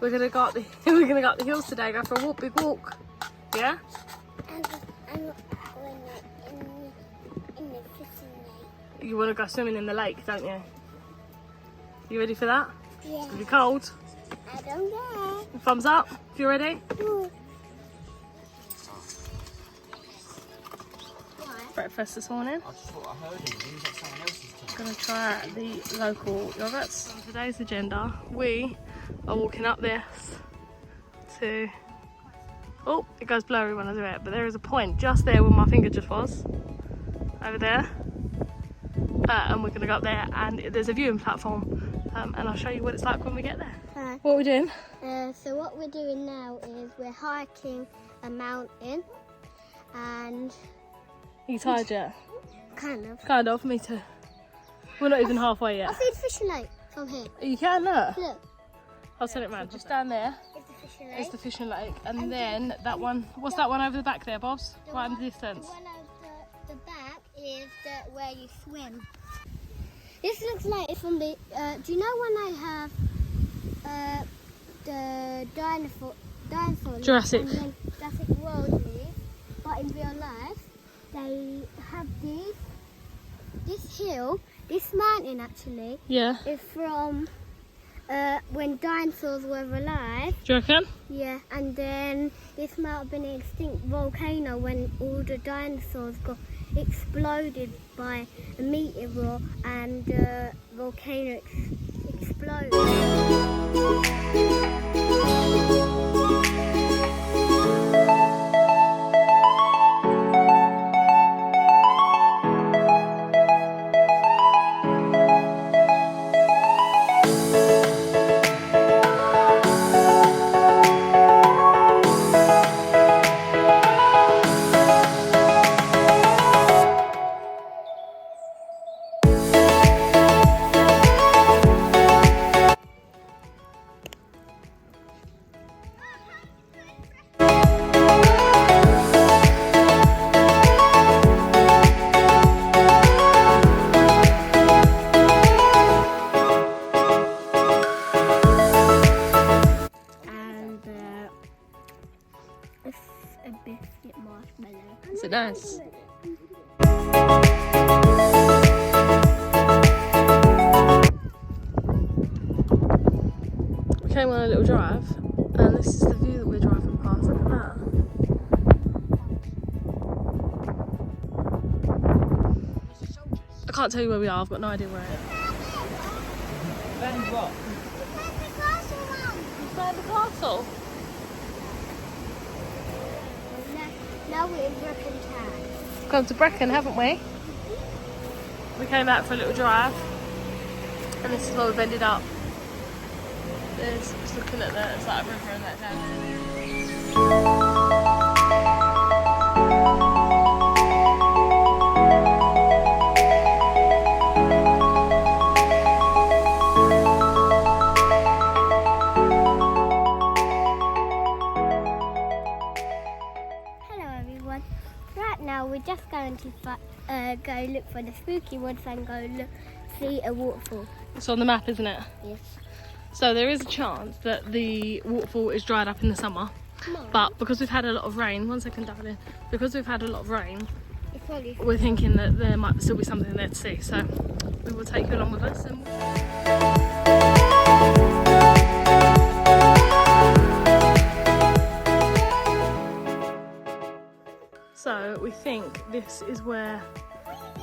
we're gonna go up the we're gonna go up the hills today. Go for a walk, big walk. Yeah. And in the fishing lake. You want to go swimming in the lake, don't you? You ready for that? Yeah. It's gonna be cold. I don't care. Thumbs up if you're ready. Ooh. Breakfast this morning. I just thought I heard him. He was at someone else's tent. Gonna try the local yogurts. On today's agenda, we are walking up this to. Oh, it goes blurry when I do it, but there is a point just there where my finger just was. Over there. And we're gonna go up there, and there's a viewing platform. And I'll show you what it's like when we get there. Hi. What are we doing? So what we're doing now is we're hiking a mountain, and Are you tired yet? kind of. Kind of, me too. We're not even halfway yet. I see the fishing lake from here. You can, look. Look, I'll send it round. Just down there it's the fishing lake. is the fishing lake. And then that one, what's that one over the back there, Bobs? The Right in one- the distance. The one at the back is where you swim. This looks like it's from the. Do you know when I have the dinosaurs? Jurassic. And then Jurassic World live, but in real life they have this hill, this mountain actually Yeah. is from when dinosaurs were alive. Do you reckon? Yeah, and then this might have been an extinct volcano when all the dinosaurs got exploded by a meteor and the volcano exploded. A biscuit marshmallow. Is it nice? We came on a little drive, and this is the view that we're driving past. Look at that. I can't tell you where we are. I've got no idea where it is. Ben's Rock. Inside the castle. Now we're in Brecon Town. We've gone to Brecon, haven't we? We came out for a little drive, and this is where we've ended up. There's just looking at that, it's like a river and that down there. Right now we're just going to go look for the spooky woods and see a waterfall. It's on the map, isn't it? Yes. So there is a chance that the waterfall is dried up in the summer, but because we've had a lot of rain, one second darling, because we've had a lot of rain, It's probably we're thinking that there might still be something there to see, so we will take you along with us. So we think this is where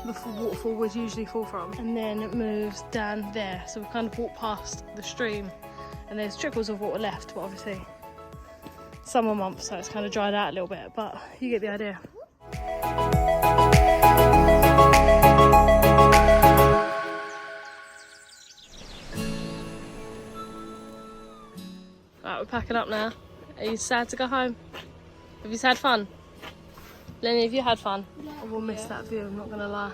the waterfall would usually fall from, and then it moves down there, so we kind of walk past the stream and there's trickles of water left, but obviously summer months, so it's kind of dried out a little bit, but you get the idea. Right, we're packing up now. Are you sad to go home? Have you had fun? Lenny, have you had fun? Yeah. I will miss that view, I'm not gonna lie.